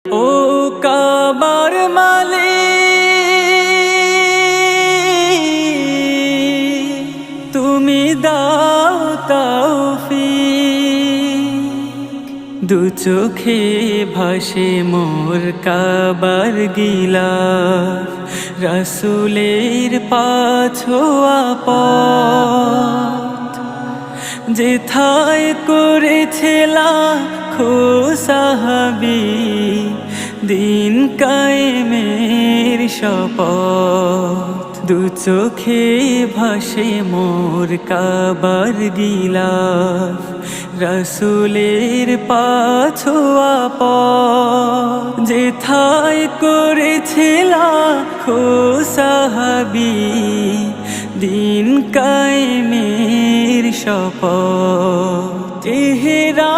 ও কাবার মালিক, তুমি দাও তৌফিক। দু চোখে ভাসে মোর কাবার গিলাফ, রাসূলের পাছোয়া পথ। যেথায় করেছে লাখো সাহাবী দিন কায়েমের শপথ। দু চোখে ভাসে মোর কাবার গিলাফ, রাসূলের পাছোয়া পথ। যেথায় করেছে লাখো সাহাবী দিন কায়েমের শপথ। চেহারা